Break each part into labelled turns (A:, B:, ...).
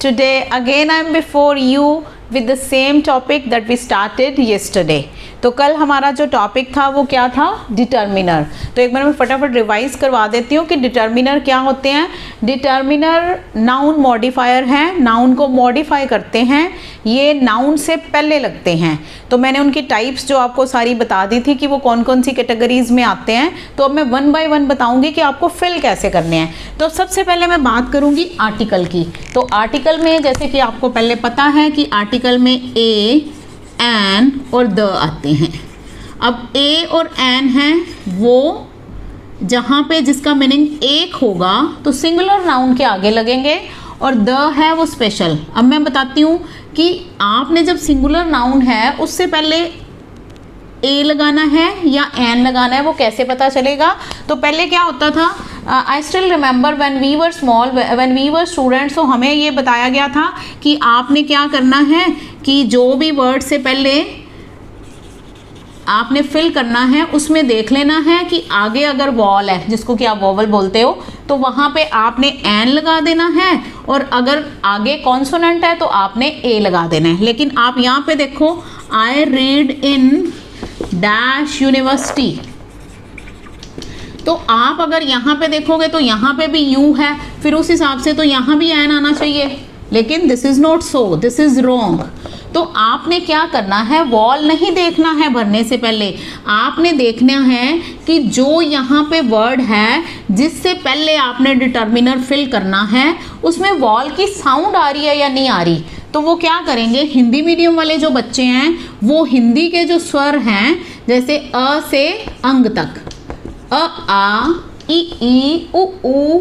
A: Today again I am before you with the same topic that we started yesterday. तो कल हमारा जो topic था वो क्या था, डिटर्मिनर. तो एक बार मैं फटाफट रिवाइज करवा देती हूँ कि डिटर्मिनर क्या होते हैं. डिटर्मिनर नाउन मॉडिफायर हैं, नाउन को मॉडिफाई करते हैं, ये नाउन से पहले लगते हैं. तो मैंने उनकी टाइप्स जो आपको सारी बता दी थी कि वो कौन कौन सी कैटेगरीज में आते हैं. तो अब मैं वन बाय वन बताऊंगी कि आपको फिल कैसे करने हैं. तो सबसे पहले मैं बात करूंगी आर्टिकल की. तो आर्टिकल में जैसे कि आपको पहले पता है कि आर्टिकल में ए, एन और द आते हैं. अब ए और एन हैं वो जहाँ पे जिसका मीनिंग एक होगा तो सिंगुलर नाउन के आगे लगेंगे, और द है वो स्पेशल. अब मैं बताती हूँ कि आपने जब सिंगुलर नाउन है उससे पहले ए लगाना है या एन लगाना है, वो कैसे पता चलेगा. तो पहले क्या होता था, I still remember when we were small, when we were students, तो हमें ये बताया गया था कि आपने क्या करना है कि जो भी वर्ड से पहले आपने फिल करना है उसमें देख लेना है कि आगे अगर वॉल है जिसको कि आप वॉवल बोलते हो तो वहाँ पे आपने एन लगा देना है, और अगर आगे कॉन्सोनेंट है तो आपने ए लगा देना है. लेकिन आप यहाँ पे देखो, I read in dash university, तो आप अगर यहाँ पे देखोगे तो यहाँ पे भी यू है, फिर उस हिसाब से तो यहाँ भी एन आना चाहिए. लेकिन this is not so, this is wrong. तो आपने क्या करना है, वॉल नहीं देखना है भरने से पहले. आपने देखना है कि जो यहाँ पे वर्ड है जिससे पहले आपने डिटर्मिनर फिल करना है उसमें वॉल की साउंड आ रही है या नहीं आ रही. तो वो क्या करेंगे, हिंदी मीडियम वाले जो बच्चे हैं वो हिंदी के जो स्वर हैं जैसे अ से अंग तक, अ आ ई उ ऊ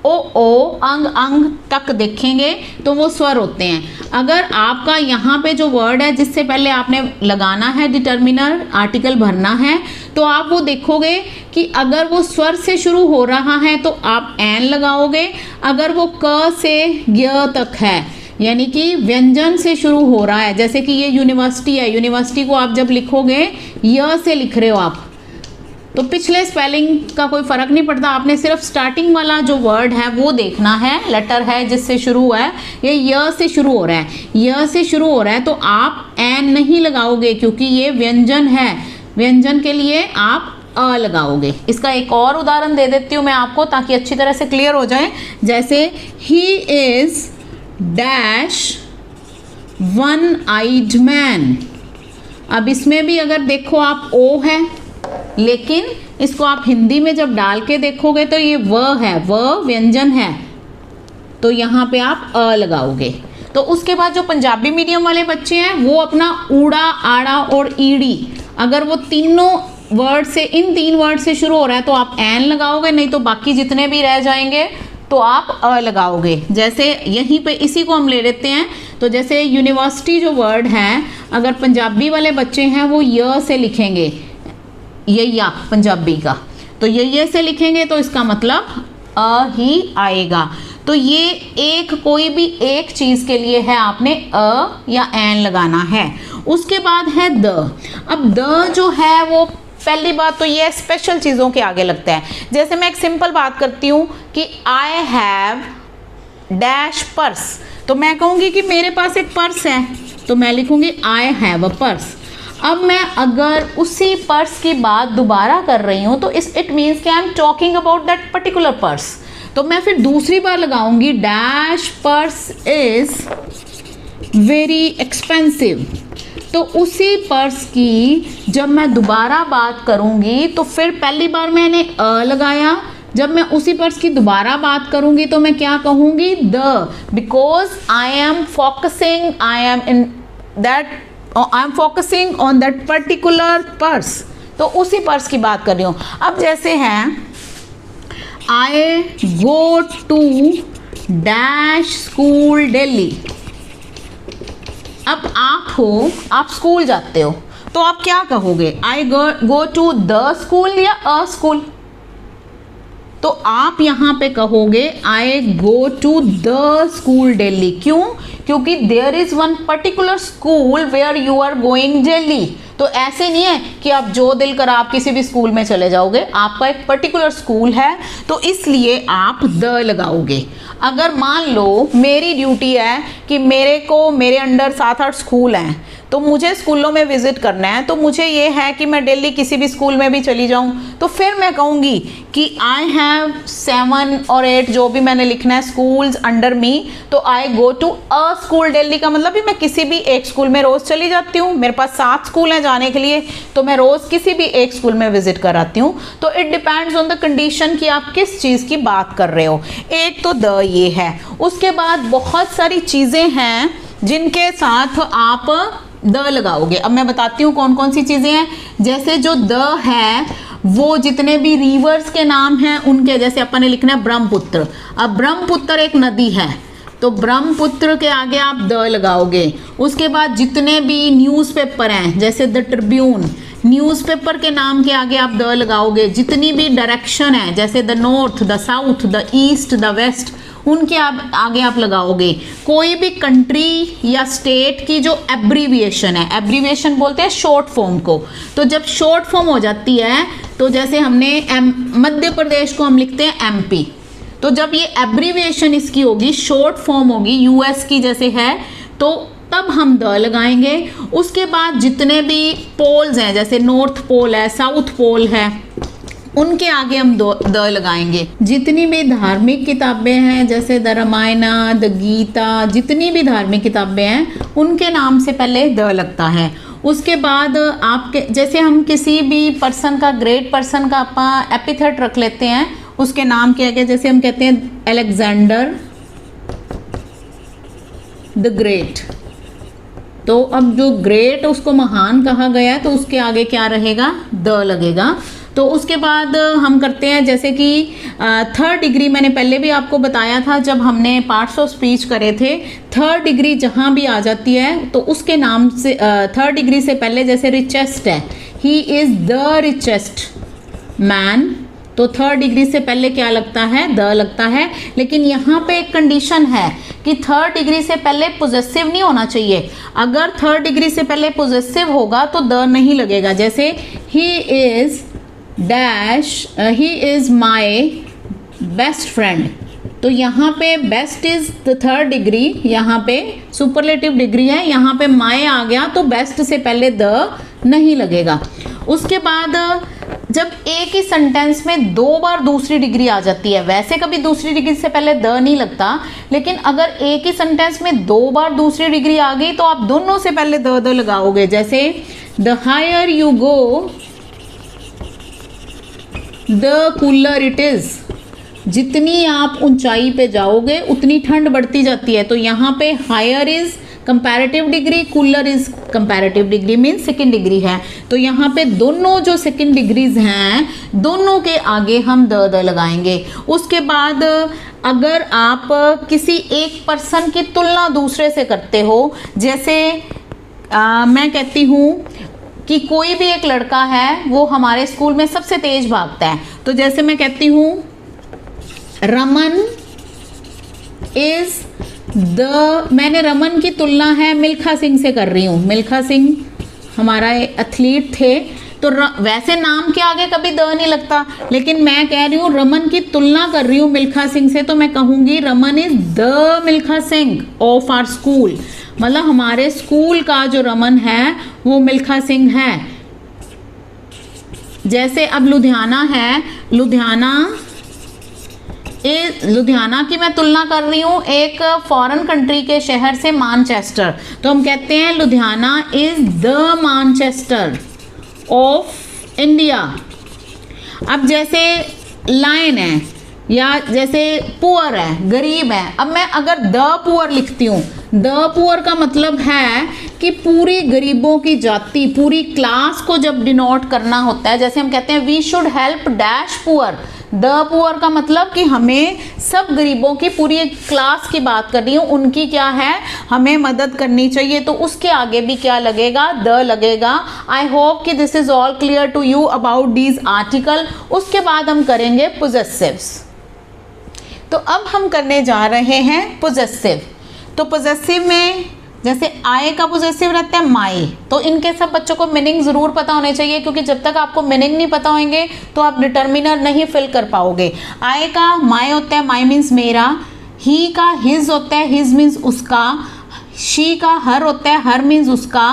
A: ओ अंग अंग तक देखेंगे तो वो स्वर होते हैं. अगर आपका यहाँ पे जो वर्ड है जिससे पहले आपने लगाना है डिटर्मिनर, आर्टिकल भरना है, तो आप वो देखोगे कि अगर वो स्वर से शुरू हो रहा है तो आप एन लगाओगे. अगर वो क से य तक है यानी कि व्यंजन से शुरू हो रहा है, जैसे कि ये यूनिवर्सिटी है, यूनिवर्सिटी को आप जब लिखोगे य से लिख रहे हो आप, तो पिछले स्पेलिंग का कोई फ़र्क नहीं पड़ता. आपने सिर्फ स्टार्टिंग वाला जो वर्ड है वो देखना है, लेटर है जिससे शुरू हुआ है, ये य से शुरू हो रहा है, य से शुरू हो रहा है, तो आप एन नहीं लगाओगे क्योंकि ये व्यंजन है. व्यंजन के लिए आप अ लगाओगे. इसका एक और उदाहरण दे देती हूँ मैं आपको ताकि अच्छी तरह से क्लियर हो जाए. जैसे he is dash one eyed man. अब इसमें भी अगर देखो आप ओ है, लेकिन इसको आप हिंदी में जब डाल के देखोगे तो ये व है, व व्यंजन है, तो यहाँ पे आप अ लगाओगे. तो उसके बाद जो पंजाबी मीडियम वाले बच्चे हैं वो अपना ऊड़ा, आड़ा और ईड़ी, अगर वो तीनों वर्ड से, इन तीन वर्ड से शुरू हो रहा है तो आप एन लगाओगे, नहीं तो बाकी जितने भी रह जाएंगे तो आप अ लगाओगे. जैसे यहीं पे इसी को हम ले लेते हैं. तो जैसे यूनिवर्सिटी जो वर्ड है, अगर पंजाबी वाले बच्चे हैं वो य से लिखेंगे, ये या पंजाबी का, तो ये से लिखेंगे तो इसका मतलब अ ही आएगा. तो ये एक कोई भी एक चीज़ के लिए है, आपने अ या एन लगाना है. उसके बाद है द. अब द जो है वो पहली बात तो ये स्पेशल चीज़ों के आगे लगता है. जैसे मैं एक सिंपल बात करती हूँ कि आई हैव डैश पर्स, तो मैं कहूँगी कि मेरे पास एक पर्स है, तो मैं लिखूँगी आई हैव अ पर्स. अब मैं अगर उसी पर्स की बात दोबारा कर रही हूँ तो इट मीन्स कि I am talking about that particular purse. तो मैं फिर दूसरी बार लगाऊंगी dash purse is very expensive. तो उसी पर्स की जब मैं दोबारा बात करूँगी तो फिर पहली बार मैंने अ लगाया, जब मैं उसी पर्स की दोबारा बात करूँगी तो मैं क्या कहूँगी, the, because I am focusing, I am focusing on that particular purse. तो उसी पर्स की बात कर रही हूँ. अब जैसे हैं I go to dash school daily. अब आप हो, आप स्कूल जाते हो, तो आप क्या कहोगे, I go to the school या अ स्कूल. तो आप यहाँ पे कहोगे I go to the school daily. क्यों? क्योंकि there is one particular school where you are going daily. तो ऐसे नहीं है कि आप जो दिल करा आप किसी भी स्कूल में चले जाओगे, आपका एक पर्टिकुलर स्कूल है तो इसलिए आप द लगाओगे। अगर मान लो मेरी ड्यूटी है कि मेरे अंडर 7-8 स्कूल हैं, तो मुझे स्कूलों में विजिट करना है, तो मुझे ये है कि मैं दिल्ली किसी भी स्कूल में भी चली जाऊं, तो फिर मैं कहूँगी कि आई हैव 7 और 8 जो भी मैंने लिखना है स्कूल्स अंडर मी, तो I go to a school Delhi का मतलब भी मैं किसी भी एक स्कूल में रोज़ चली जाती हूँ। मेरे पास 7 स्कूल हैं जाने के लिए, तो मैं रोज़ किसी भी एक स्कूल में विजिट कराती हूँ। तो it depends on the condition कि आप किस चीज़ की बात कर रहे हो। एक तो द ये है, उसके बाद बहुत सारी चीज़ें हैं जिनके साथ आप द लगाओगे। अब मैं बताती हूँ कौन कौन सी चीज़ें हैं। जैसे जो द है वो जितने भी रिवर्स के नाम हैं उनके, जैसे अपन ने लिखना है ब्रह्मपुत्र। अब ब्रह्मपुत्र एक नदी है तो ब्रह्मपुत्र के आगे आप द लगाओगे। उसके बाद जितने भी न्यूज़पेपर हैं जैसे द ट्रिब्यून, न्यूज़पेपर के नाम के आगे आप द लगाओगे। जितनी भी डायरेक्शन है जैसे the north, the south, the east, the west, उनके आगे आप लगाओगे। कोई भी कंट्री या स्टेट की जो एब्रीविएशन है, एब्रीविएशन बोलते हैं शॉर्ट फॉर्म को, तो जब शॉर्ट फॉर्म हो जाती है तो जैसे हमने मध्य प्रदेश को हम लिखते हैं एमपी, तो जब ये एब्रीविएशन इसकी होगी, शॉर्ट फॉर्म होगी यूएस की जैसे है, तो तब हम द लगाएंगे। उसके बाद जितने भी पोल्स हैं जैसे नॉर्थ पोल है, साउथ पोल है, उनके आगे हम द लगाएंगे। जितनी भी धार्मिक किताबें हैं जैसे द रामायण, द गीता, जितनी भी धार्मिक किताबें हैं उनके नाम से पहले द लगता है। उसके बाद आपके जैसे हम किसी भी पर्सन का, ग्रेट पर्सन का आप एपिथेट रख लेते हैं उसके नाम के आगे, जैसे हम कहते हैं अलेक्जेंडर द ग्रेट, तो अब जो ग्रेट उसको महान कहा गया तो उसके आगे क्या रहेगा, द लगेगा। तो उसके बाद हम करते हैं जैसे कि 3rd डिग्री, मैंने पहले भी आपको बताया था जब हमने पार्ट्स ऑफ स्पीच करे थे, 3rd डिग्री जहाँ भी आ जाती है तो उसके नाम से 3rd डिग्री से पहले जैसे रिचेस्ट है, he is the richest man, तो 3rd डिग्री से पहले क्या लगता है, द लगता है। लेकिन यहाँ पे एक कंडीशन है कि 3rd डिग्री से पहले पोजेसिव नहीं होना चाहिए। अगर 3rd डिग्री से पहले पोजेसिव होगा तो द नहीं लगेगा। जैसे he is dash, he is my best friend, तो यहाँ पे best is the 3rd degree, यहाँ पे सुपरलेटिव डिग्री है, यहाँ पे माई आ गया तो बेस्ट से पहले द नहीं लगेगा। उसके बाद जब एक ही सेंटेंस में 2 बार दूसरी डिग्री आ जाती है, वैसे कभी दूसरी डिग्री से पहले द नहीं लगता, लेकिन अगर एक ही सेंटेंस में 2 बार दूसरी डिग्री आ गई तो आप दोनों से पहले द लगाओगे। जैसे the higher you go the cooler it is, जितनी आप ऊंचाई पे जाओगे उतनी ठंड बढ़ती जाती है, तो यहाँ पे higher is comparative degree, cooler is comparative degree, means 2nd degree है। तो यहाँ पे दोनों जो 2nd डिग्रीज हैं दोनों के आगे हम द लगाएंगे। उसके बाद अगर आप किसी एक पर्सन की तुलना दूसरे से करते हो, जैसे मैं कहती हूँ कि कोई भी एक लड़का है वो हमारे स्कूल में सबसे तेज भागता है, तो जैसे मैं कहती हूँ रमन इज़ द, मैंने रमन की तुलना है मिल्खा सिंह से कर रही हूँ। मिल्खा सिंह हमारा एथलीट थे, तो वैसे नाम के आगे कभी द नहीं लगता, लेकिन मैं कह रही हूँ रमन की तुलना कर रही हूँ मिल्खा सिंह से, तो मैं कहूँगी Raman is the Milkha Singh of our school, मतलब हमारे स्कूल का जो रमन है वो मिल्खा सिंह है। जैसे अब लुधियाना है, लुधियाना की मैं तुलना कर रही हूँ एक फॉरेन कंट्री के शहर से, मैनचेस्टर, तो हम कहते हैं Ludhiana is the Manchester of India. अब जैसे लायन है या जैसे पुअर है, गरीब है, अब मैं अगर द पुअर लिखती हूँ, द पुअर का मतलब है कि पूरी गरीबों की जाति, पूरी क्लास को जब डिनोट करना होता है, जैसे हम कहते हैं we should help dash poor, the poor का मतलब कि हमें सब गरीबों की, पूरी एक क्लास की बात कर रही हूँ, उनकी क्या है, हमें मदद करनी चाहिए, तो उसके आगे भी क्या लगेगा, द लगेगा। आई होप कि this is all clear to you about these article. उसके बाद हम करेंगे पोजेसिव्स। तो अब हम करने जा रहे हैं पोजेसिव। तो पोजेसिव में जैसे आए का पोजेसिव रहता है माई, तो इनके सब बच्चों को मीनिंग ज़रूर पता होने चाहिए, क्योंकि जब तक आपको मीनिंग नहीं पता होंगे तो आप डिटर्मिनर नहीं फिल कर पाओगे। आए का माई होता है, माई मीन्स मेरा। ही का हिज होता है, हिज मीन्स उसका। शी का हर होता है, हर मीन्स उसका।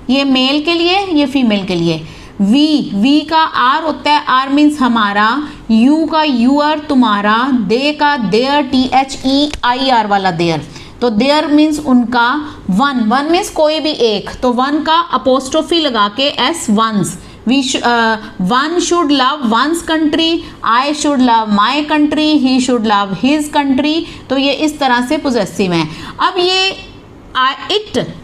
A: ये मेल के लिए, ये फीमेल के लिए। वी का आर होता है, आर मीन्स हमारा। यू का यूअर तुम्हारा। दे का देयर, THEIR वाला देयर, तो देयर मीन्स उनका। वन मीन्स कोई भी एक, तो वन का अपोस्ट्रोफी लगा के S one's. One should love one's country, I should love my country, he should love his country. तो ये इस तरह से पोजेसिव है। अब ये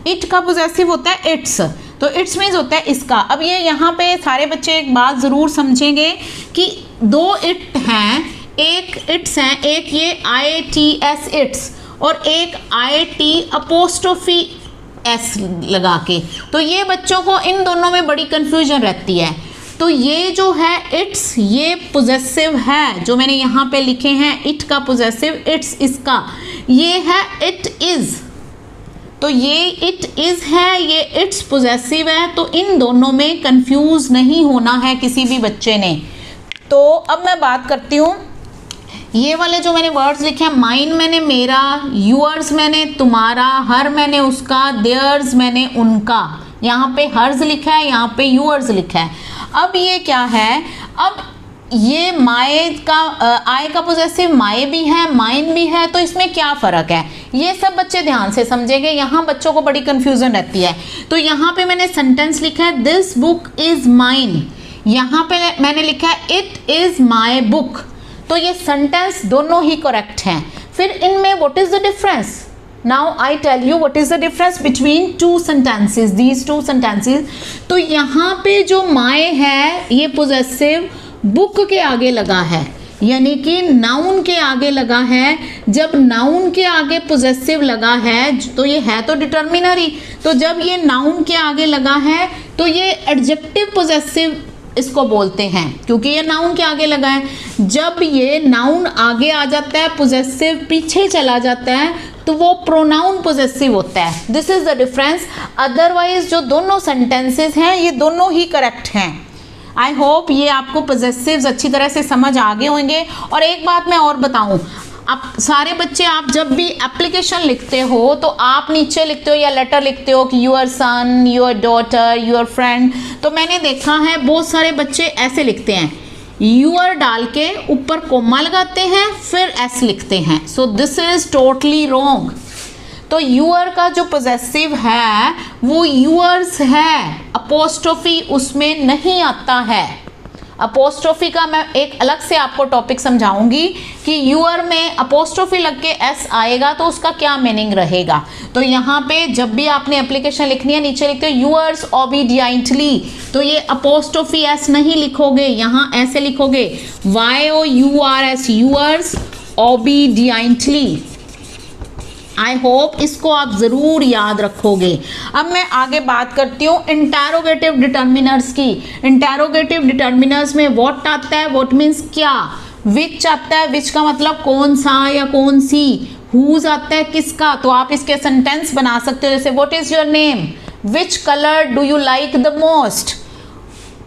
A: इट का पोजेसिव होता है इट्स, तो इट्स मीन्स होता है इसका। अब ये यहाँ पे सारे बच्चे एक बात ज़रूर समझेंगे कि दो इट हैं, एक इट्स हैं, एक ये ITS इट्स और एक IT अपोस्ट्रोफी S लगा के। तो ये बच्चों को इन दोनों में बड़ी कन्फ्यूजन रहती है। तो ये जो है इट्स, ये पोजेसिव है, जो मैंने यहाँ पे लिखे हैं इट का पोजेसिव इट्स इसका। ये है इट इज़, तो ये इट इज़ है, ये इट्स पोजेसिव है। तो इन दोनों में कंफ्यूज नहीं होना है किसी भी बच्चे ने। तो अब मैं बात करती हूँ, ये वाले जो मैंने वर्ड्स लिखे हैं, माइन मैंने मेरा, यूअर्स मैंने तुम्हारा, हर मैंने उसका, देयर्स मैंने उनका। यहाँ पे हर्ज लिखा है, यहाँ पे यूअर्स लिखा है। अब ये क्या है, अब ये माए का आय का पोजेसिव माए भी है, माइन भी है, तो इसमें क्या फ़र्क है, ये सब बच्चे ध्यान से समझेंगे। यहाँ बच्चों को बड़ी कन्फ्यूज़न रहती है। तो यहाँ पे मैंने सेंटेंस लिखा है दिस बुक इज़ माइन, यहाँ पे मैंने लिखा है इट इज़ माई बुक। तो ये सेंटेंस दोनों ही करेक्ट हैं। फिर इनमें what is the difference? Now I tell you what is the difference between two sentences, these two sentences. तो यहाँ पे जो माए है ये पोजेसिव बुक के आगे लगा है, यानी कि नाउन के आगे लगा है। जब नाउन के आगे पोजेसिव लगा है तो ये है तो डिटर्मिनरी, तो जब ये नाउन के आगे लगा है तो ये एडजेक्टिव पोजेसिव इसको बोलते हैं, क्योंकि ये नाउन के आगे लगा है। जब ये नाउन आगे आ जाता है, पोजेसिव पीछे चला जाता है, तो वो प्रोनाउन पोजेसिव होता है। This is the difference. Otherwise जो दोनों सेंटेंसेस हैं ये दोनों ही करेक्ट हैं। आई होप ये आपको पोजेसिव्स अच्छी तरह से समझ आ गए होंगे। और एक बात मैं और बताऊं, आप सारे बच्चे, आप जब भी एप्लीकेशन लिखते हो तो आप नीचे लिखते हो या लेटर लिखते हो कि your son, your daughter, your friend. तो मैंने देखा है बहुत सारे बच्चे ऐसे लिखते हैं, यूर डाल के ऊपर कोमा लगाते हैं फिर एस लिखते हैं। So this is totally wrong. तो यूअर का जो पोजेसिव है वो यूअर्स है, अपोस्ट्रोफी उसमें नहीं आता है। अपोस्ट्रोफी का मैं एक अलग से आपको टॉपिक समझाऊंगी कि यूअर में अपोस्ट्रोफी लग के एस आएगा तो उसका क्या मीनिंग रहेगा। तो यहाँ पे जब भी आपने एप्लीकेशन लिखनी है नीचे लिखते हो यूअर्स ओबीडियंटली, तो ये अपोस्ट्रोफी एस नहीं लिखोगे, यहाँ ऐसे लिखोगे YOURS, yours obediently. I hope इसको आप ज़रूर याद रखोगे। अब मैं आगे बात करती हूँ इंटेरोगेटिव डिटर्मिनर्स की। इंटेरोगेटिव डिटर्मिनर्स में व्हाट आता है, व्हाट मीन्स क्या, विच आता है, विच का मतलब कौन सा या कौन सी, हुज आता है किसका। तो आप इसके सेंटेंस बना सकते हो, जैसे what is your name, which colour do you like the most,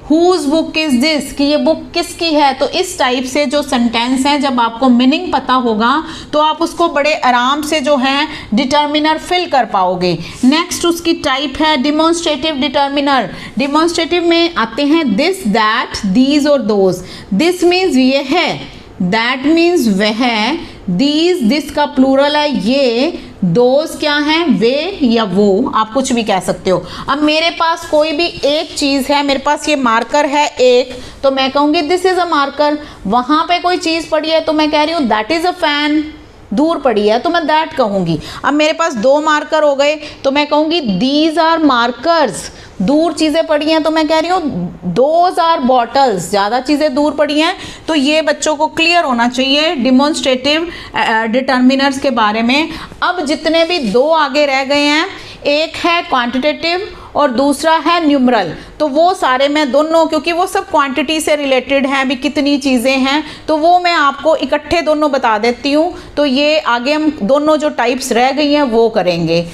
A: whose book is this, कि ये बुक किसकी है। तो इस टाइप से जो सेंटेंस है, जब आपको मीनिंग पता होगा तो आप उसको बड़े आराम से जो है डिटर्मिनर फिल कर पाओगे। नेक्स्ट उसकी टाइप है डिमॉन्स्ट्रेटिव डिटर्मिनर। डिमॉन्स्ट्रेटिव में आते हैं दिस, दैट, दीज और दोज। दिस मीन्स ये है, दैट मीन्स वह, दीज, दिस का प्लूरल है ये, दोज क्या है, वे या वो, आप कुछ भी कह सकते हो। अब मेरे पास कोई भी एक चीज़ है, मेरे पास ये मार्कर है एक, तो मैं कहूँगी दिस इज़ अ मार्कर। वहाँ पे कोई चीज़ पड़ी है तो मैं कह रही हूँ दैट इज़ अ फैन। दूर पड़ी है तो मैं दैट कहूँगी। अब मेरे पास दो मार्कर हो गए तो मैं कहूँगी दीज आर मार्कर्स। दूर चीज़ें पड़ी हैं तो मैं कह रही हूँ दोज आर बॉटल्स। ज़्यादा चीज़ें दूर पड़ी हैं। तो ये बच्चों को क्लियर होना चाहिए डिमॉन्स्ट्रेटिव डिटर्मिनर्स के बारे में। अब जितने भी दो आगे रह गए हैं, एक है क्वांटिटेटिव और दूसरा है न्यूमरल, तो वो सारे मैं दोनों, क्योंकि वो सब क्वांटिटी से रिलेटेड हैं, भी कितनी चीज़ें हैं, तो वो मैं आपको इकट्ठे दोनों बता देती हूँ। तो ये आगे हम दोनों जो टाइप्स रह गई हैं वो करेंगे।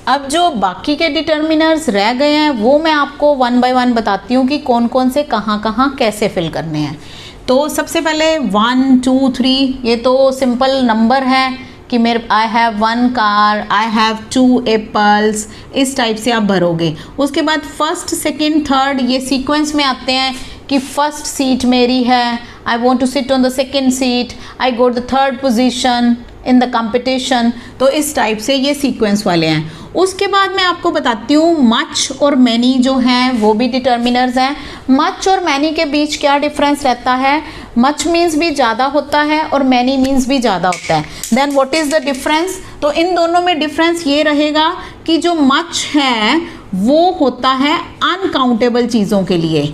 A: अब जो बाकी के डिटर्मिनर्स रह गए हैं वो मैं आपको वन बाय वन बताती हूँ कि कौन कौन से कहाँ कहाँ कैसे फिल करने हैं। तो सबसे पहले 1 2 3 ये तो सिंपल नंबर है कि मेरे I have 1 car, I have 2 apples, इस टाइप से आप भरोगे। उसके बाद फर्स्ट सेकंड थर्ड ये सीक्वेंस में आते हैं कि फर्स्ट सीट मेरी है, I want to sit on the second seat, I got the third position in the competition. तो इस टाइप से ये सीक्वेंस वाले हैं। उसके बाद मैं आपको बताती हूँ मच और मैनी जो हैं वो भी डिटर्मिनर्स हैं। मच और मैनी के बीच क्या डिफरेंस रहता है? मच मीन्स भी ज़्यादा होता है और मैनी मीन्स भी ज़्यादा होता है। Then what is the difference? तो इन दोनों में डिफरेंस ये रहेगा कि जो मच है वो होता है अनकाउंटेबल चीज़ों के लिए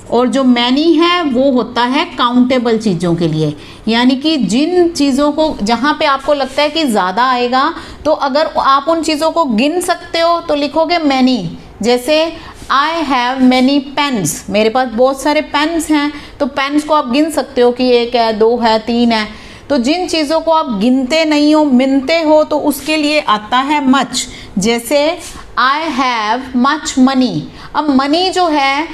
A: और जो मैनी है वो होता है काउंटेबल चीज़ों के लिए। यानी कि जिन चीज़ों को जहाँ पे आपको लगता है कि ज़्यादा आएगा तो अगर आप उन चीज़ों को गिन सकते हो तो लिखोगे मैनी। जैसे आई हैव मैनी पेन्स, मेरे पास बहुत सारे पेन्स हैं, तो पेन्स को आप गिन सकते हो कि 1 है 2 है 3 है। तो जिन चीज़ों को आप गिनते नहीं हो मिनते हो तो उसके लिए आता है मच। जैसे आई हैव मच मनी, अब मनी जो है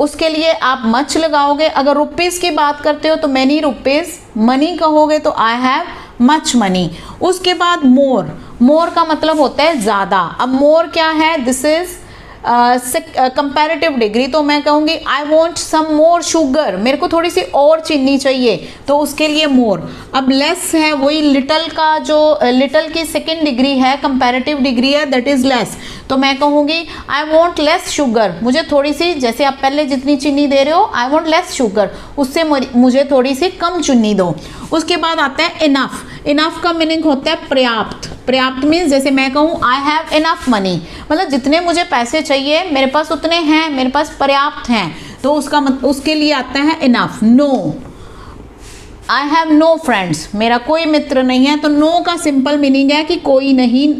A: उसके लिए आप मच लगाओगे। अगर रुपीज़ की बात करते हो तो मैनी रुपीज़, मनी कहोगे तो आई हैव मच मनी। उसके बाद मोर, मोर का मतलब होता है ज़्यादा। अब मोर क्या है? This is comparative degree. तो मैं कहूँगी I want some more sugar, मेरे को थोड़ी सी और चीनी चाहिए, तो उसके लिए मोर। अब लेस है वही लिटल का, जो लिटल की सेकेंड डिग्री है, कंपैरेटिव डिग्री है, दैट इज़ लेस। तो मैं कहूँगी आई वॉन्ट लेस शुगर, मुझे थोड़ी सी, जैसे आप पहले जितनी चीनी दे रहे हो आई वॉन्ट लेस शुगर, उससे मुझे थोड़ी सी कम चीनी दो। उसके बाद आता है इनफ। इनफ का मीनिंग होता है पर्याप्त। पर्याप्त मीन्स जैसे मैं कहूँ आई हैव इनफ मनी, मतलब जितने मुझे पैसे चाहिए मेरे पास उतने हैं, मेरे पास पर्याप्त हैं, तो उसके लिए आता है enough. No, I have no friends, मेरा कोई मित्र नहीं है, तो नो का सिंपल मीनिंग है कि कोई नहीं।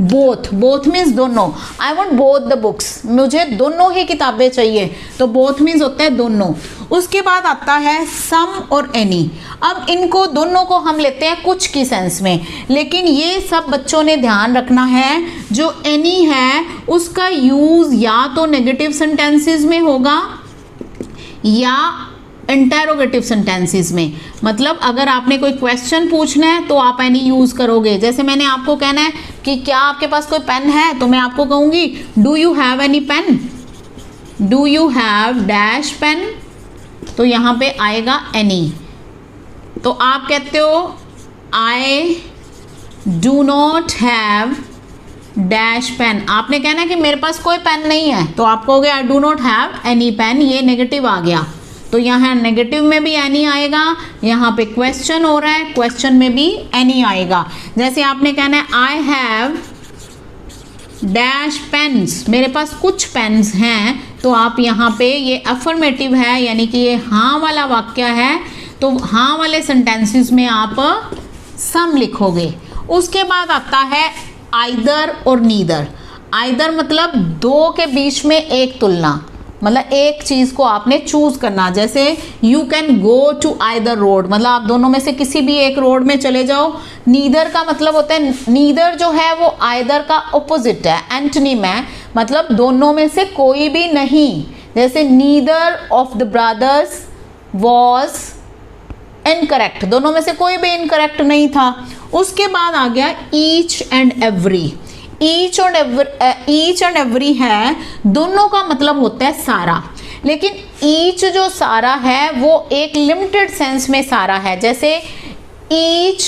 A: बोथ, बोथ मीन्स दोनों। I want both the books, मुझे दोनों ही किताबें चाहिए, तो बोथ मीन्स होता है दोनों। उसके बाद आता है सम और एनी। अब इनको दोनों को हम लेते हैं कुछ की सेंस में, लेकिन ये सब बच्चों ने ध्यान रखना है, जो एनी है उसका यूज़ या तो नेगेटिव सेंटेंसेस में होगा या इंटेरोगेटिव सेंटेंसेस में। मतलब अगर आपने कोई क्वेश्चन पूछना है तो आप एनी यूज़ करोगे। जैसे मैंने आपको कहना है कि क्या आपके पास कोई पेन है, तो मैं आपको कहूँगी do you have any pen, do you have dash pen, तो यहाँ पे आएगा एनी। तो आप कहते हो I do not have dash pen, आपने कहना है कि मेरे पास कोई पेन नहीं है, तो आप कहोगे I do not have any pen, ये नेगेटिव आ गया। तो यहाँ नेगेटिव में भी एनी आएगा, यहाँ पे क्वेश्चन हो रहा है, क्वेश्चन में भी एनी आएगा। जैसे आपने कहना है आई हैव डैश पेन्स, मेरे पास कुछ पेन्स हैं, तो आप यहाँ पे ये अफर्मेटिव है, यानी कि ये हाँ वाला वाक्य है, तो हाँ वाले सेंटेंसेस में आप सम लिखोगे। उसके बाद आता है आइदर और नीदर। आइदर मतलब दो के बीच में एक तुलना, मतलब एक चीज़ को आपने चूज़ करना। जैसे you can go to either road, मतलब आप दोनों में से किसी भी एक रोड में चले जाओ। नीदर का मतलब होता है, नीदर जो है वो आइदर का ऑपोजिट है, एंटोनिम है, मतलब दोनों में से कोई भी नहीं। जैसे neither of the brothers was incorrect, दोनों में से कोई भी इनकरेक्ट नहीं था। उसके बाद आ गया each and every. Each and every है, दोनों का मतलब होता है सारा, लेकिन ईच जो सारा है वो एक लिमिटेड सेंस में सारा है। जैसे each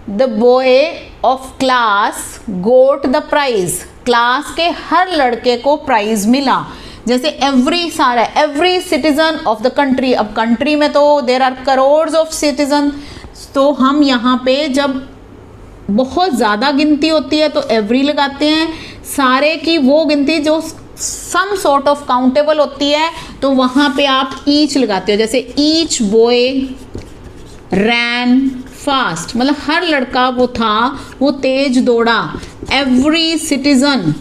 A: the boy of class got the prize, class के हर लड़के को प्राइज मिला। जैसे एवरी सारा, every citizen of the country, अब कंट्री में तो there are crore of citizen, तो हम यहाँ पे जब बहुत ज़्यादा गिनती होती है तो एवरी लगाते हैं। सारे की वो गिनती जो सम सॉर्ट ऑफ काउंटेबल होती है तो वहाँ पे आप ईच लगाते हो। जैसे ईच बॉय रैन फास्ट, मतलब हर लड़का वो था, वो तेज दौड़ा। Every citizen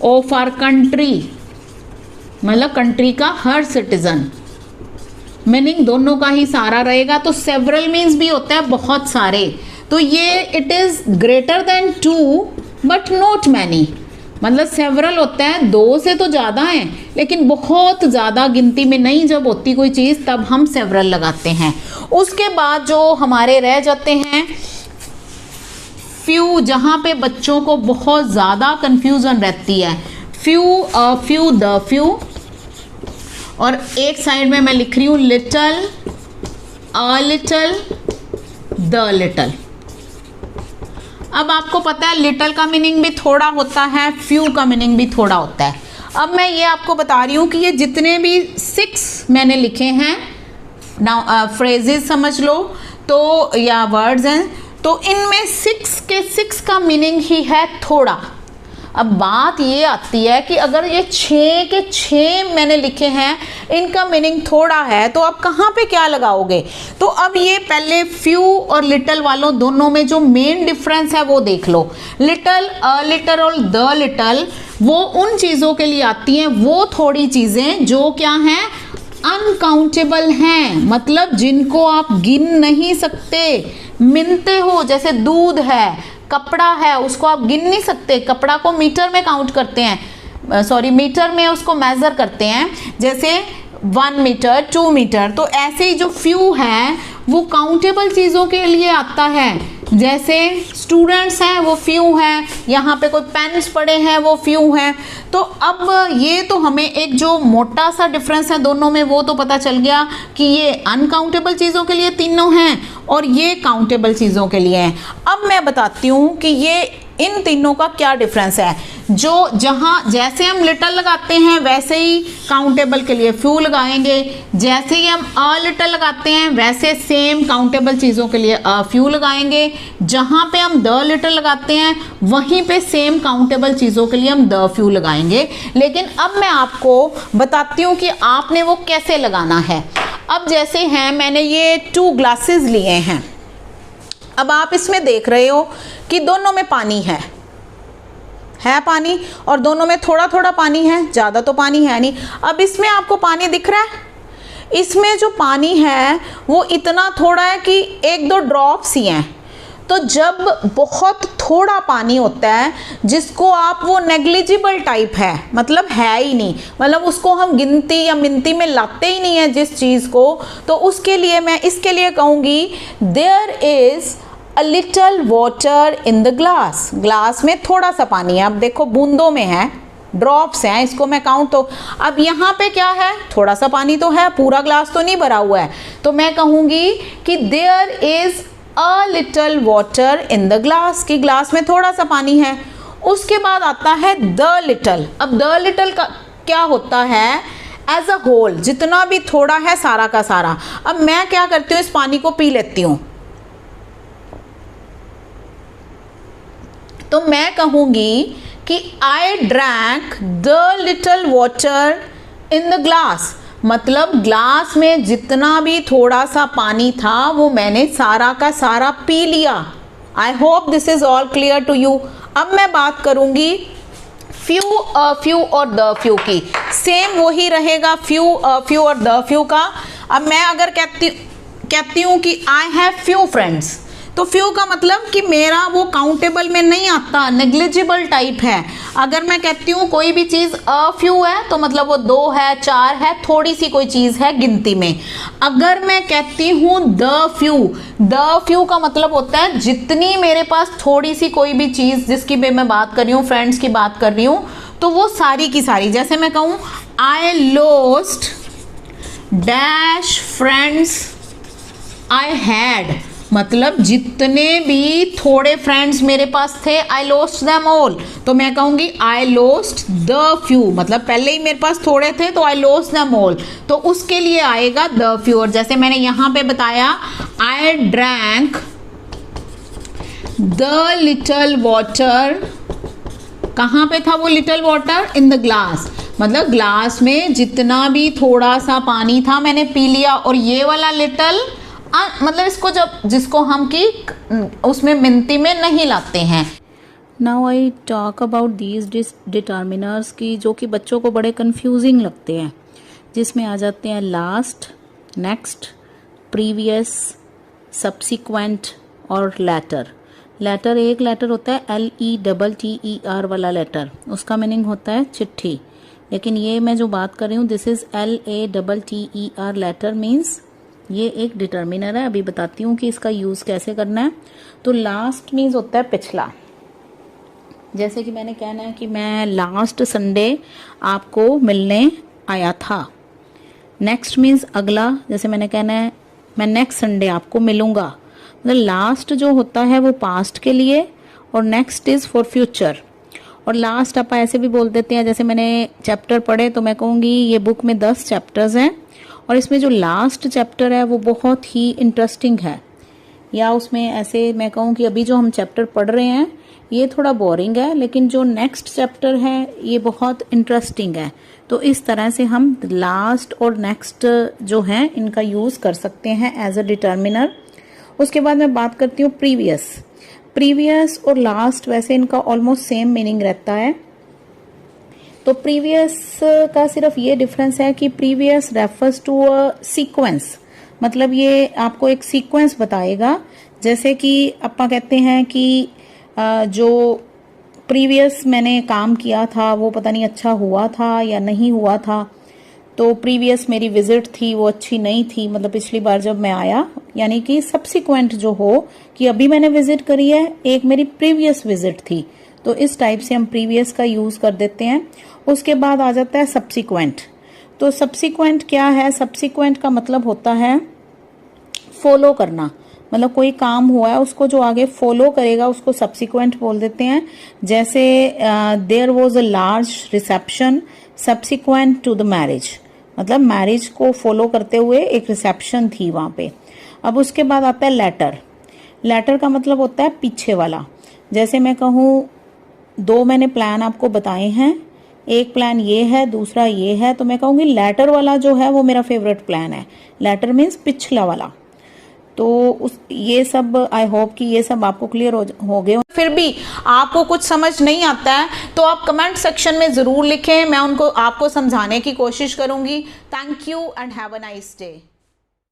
A: of our country, मतलब कंट्री का हर सिटीजन, मीनिंग दोनों का ही सारा रहेगा। तो सेवरल मीन्स भी होता है बहुत सारे, तो ये it is greater than 2 but not many, मतलब सेवरल होता है, 2 से तो ज़्यादा है लेकिन बहुत ज़्यादा गिनती में नहीं जब होती कोई चीज़ तब हम सेवरल लगाते हैं। उसके बाद जो हमारे रह जाते हैं फ्यू, जहाँ पे बच्चों को बहुत ज़्यादा कंफ्यूजन रहती है, few, a few, the few, और एक साइड में मैं लिख रही हूँ little, a little, the little. अब आपको पता है लिटल का मीनिंग भी थोड़ा होता है, फ्यू का मीनिंग भी थोड़ा होता है। अब मैं ये आपको बता रही हूँ कि ये जितने भी 6 मैंने लिखे हैं ना, फ्रेजेस समझ लो तो, या वर्ड्स हैं, तो इनमें 6 के 6 का मीनिंग ही है थोड़ा। अब बात ये आती है कि अगर ये 6 के 6 मैंने लिखे हैं, इनका मीनिंग थोड़ा है, तो आप कहाँ पे क्या लगाओगे? तो अब ये पहले फ्यू और लिटल वालों दोनों में जो मेन डिफरेंस है वो देख लो। लिटल, अ लिटल और द लिटल वो उन चीज़ों के लिए आती हैं, वो थोड़ी चीज़ें जो क्या हैं, अनकाउंटेबल हैं, मतलब जिनको आप गिन नहीं सकते, मिनते हो, जैसे दूध है, कपड़ा है, उसको आप गिन नहीं सकते, कपड़ा को मीटर में काउंट करते हैं, सॉरी मीटर में उसको मेज़र करते हैं, जैसे 1 मीटर, 2 मीटर। तो ऐसे ही जो फ्यू है वो काउंटेबल चीज़ों के लिए आता है, जैसे स्टूडेंट्स हैं वो फ्यू हैं, यहाँ पे कोई पेन्स पड़े हैं वो फ्यू हैं। तो अब ये तो हमें एक जो मोटा सा डिफरेंस है दोनों में वो तो पता चल गया कि ये अनकाउंटेबल चीज़ों के लिए तीनों हैं और ये काउंटेबल चीज़ों के लिए हैं। अब मैं बताती हूँ कि ये इन तीनों का क्या डिफरेंस है। जो जहाँ जैसे हम लिटल लगाते हैं वैसे ही काउंटेबल के लिए फ्यू लगाएंगे, जैसे ही हम अ लिटल लगाते हैं वैसे सेम काउंटेबल चीज़ों के लिए अ फ्यू लगाएंगे, जहाँ पे हम द लिटल लगाते हैं वहीं पे सेम काउंटेबल चीज़ों के लिए हम द फ्यू लगाएंगे। लेकिन अब मैं आपको बताती हूँ कि आपने वो कैसे लगाना है। अब जैसे हैं, मैंने ये 2 ग्लासेस लिए हैं, अब आप इसमें देख रहे हो कि दोनों में पानी है पानी, और दोनों में थोड़ा थोड़ा पानी है, ज़्यादा तो पानी है नहीं। अब इसमें आपको पानी दिख रहा है, इसमें जो पानी है वो इतना थोड़ा है कि 1-2 ड्रॉप्स ही हैं। तो जब बहुत थोड़ा पानी होता है जिसको आप, वो नेग्लिजिबल टाइप है, मतलब है ही नहीं, मतलब उसको हम गिनती या मिनती में लाते ही नहीं है जिस चीज़ को, तो उसके लिए मैं इसके लिए कहूँगी there is a little water in the glass. Glass में थोड़ा सा पानी है, अब देखो बूंदों में है, ड्रॉप्स हैं, इसको मैं काउंट, तो अब यहाँ पे क्या है, थोड़ा सा पानी तो है, पूरा ग्लास तो नहीं भरा हुआ है। तो मैं कहूँगी कि there is a little water in the glass, की ग्लास में थोड़ा सा पानी है। उसके बाद आता है द लिटल। अब द लिटल का क्या होता है, एज अ होल, जितना भी थोड़ा है सारा का सारा। अब मैं क्या करती हूँ, इस पानी को पी लेती हूँ, तो मैं कहूँगी कि I drank the little water in the glass, मतलब ग्लास में जितना भी थोड़ा सा पानी था वो मैंने सारा का सारा पी लिया। I hope this is all clear to you. अब मैं बात करूँगी फ्यू, अ फ्यू और द फ्यू की, सेम वही रहेगा फ्यू, अ फ्यू और द फ्यू का। अब मैं अगर कहती हूँ कि आई हैव फ्यू फ्रेंड्स, तो फ्यू का मतलब कि मेरा वो काउंटेबल में नहीं आता, नेग्लिजिबल टाइप है। अगर मैं कहती हूँ कोई भी चीज़ अ फ्यू है तो मतलब वो 2 है, 4 है, थोड़ी सी कोई चीज़ है गिनती में। अगर मैं कहती हूँ द फ्यू का मतलब होता है जितनी मेरे पास थोड़ी सी कोई भी चीज़ जिसकी भी मैं बात कर रही हूँ, फ्रेंड्स की बात कर रही हूँ, तो वो सारी की सारी। जैसे मैं कहूँ I lost dash friends I had, मतलब जितने भी थोड़े फ्रेंड्स मेरे पास थे, आई लॉस्ट देम ऑल, तो मैं कहूँगी आई लॉस्ट द फ्यू, मतलब पहले ही मेरे पास थोड़े थे तो आई लॉस्ट देम ऑल, तो उसके लिए आएगा द फ्यू। और जैसे मैंने यहाँ पे बताया I drank the little water, कहाँ पे था वो little water, in the glass, मतलब ग्लास में जितना भी थोड़ा सा पानी था मैंने पी लिया। और ये वाला लिटल मतलब इसको जब जिसको हम की उसमें मिनती में नहीं लाते हैं।
B: Now I talk about these determiners की जो कि बच्चों को बड़े कंफ्यूजिंग लगते हैं, जिसमें आ जाते हैं लास्ट, नेक्स्ट, प्रीवियस, सब्सिक्वेंट, और लेटर। लेटर, एक लेटर होता है LETTER वाला लेटर, उसका मीनिंग होता है चिट्ठी। लेकिन ये मैं जो बात कर रही हूँ this is LATTER latter means ये एक डिटर्मिनर है। अभी बताती हूँ कि इसका यूज़ कैसे करना है। तो लास्ट मीन्स होता है पिछला। जैसे कि मैंने कहना है कि मैं लास्ट संडे आपको मिलने आया था। नेक्स्ट मीन्स अगला, जैसे मैंने कहना है मैं नेक्स्ट संडे आपको मिलूंगा। मतलब लास्ट जो होता है वो पास्ट के लिए और नेक्स्ट इज़ फॉर फ्यूचर। और लास्ट आप ऐसे भी बोल देते हैं, जैसे मैंने चैप्टर पढ़े तो मैं कहूँगी ये बुक में 10 चैप्टर्स हैं और इसमें जो लास्ट चैप्टर है वो बहुत ही इंटरेस्टिंग है। या उसमें ऐसे मैं कहूँ कि अभी जो हम चैप्टर पढ़ रहे हैं ये थोड़ा बोरिंग है, लेकिन जो नेक्स्ट चैप्टर है ये बहुत इंटरेस्टिंग है। तो इस तरह से हम लास्ट और नेक्स्ट जो है इनका यूज़ कर सकते हैं एज अ डिटर्मिनर। उसके बाद मैं बात करती हूँ प्रीवियस। प्रीवियस और लास्ट वैसे इनका ऑलमोस्ट सेम मीनिंग रहता है। तो प्रीवियस का सिर्फ ये डिफरेंस है कि previous refers to a sequence, मतलब ये आपको एक सीक्वेंस बताएगा। जैसे कि अपा कहते हैं कि जो प्रीवियस मैंने काम किया था वो पता नहीं अच्छा हुआ था या नहीं हुआ था, तो प्रीवियस मेरी विजिट थी वो अच्छी नहीं थी, मतलब पिछली बार जब मैं आया, यानी कि सब्सिक्वेंट जो हो कि अभी मैंने विजिट करी है, एक मेरी प्रीवियस विजिट थी। तो इस टाइप से हम प्रीवियस का यूज कर देते हैं। उसके बाद आ जाता है सब्सिक्वेंट। तो सब्सिक्वेंट क्या है? सब्सिक्वेंट का मतलब होता है फॉलो करना, मतलब कोई काम हुआ है उसको जो आगे फॉलो करेगा उसको सब्सिक्वेंट बोल देते हैं। जैसे there was a large reception subsequent to the marriage, मतलब मैरिज को फॉलो करते हुए एक रिसेप्शन थी वहां पे। अब उसके बाद आता है लेटर। लेटर का मतलब होता है पीछे वाला। जैसे मैं कहूँ 2 मैंने प्लान आपको बताए हैं, एक प्लान ये है दूसरा ये है, तो मैं कहूँगी लेटर वाला जो है वो मेरा फेवरेट प्लान है। लेटर मीन्स पिछला वाला। तो ये सब आई होप कि ये सब आपको क्लियर हो गए।
A: फिर भी आपको कुछ समझ नहीं आता है तो आप कमेंट सेक्शन में ज़रूर लिखें, मैं उनको आपको समझाने की कोशिश करूँगी। Thank you and have a nice day.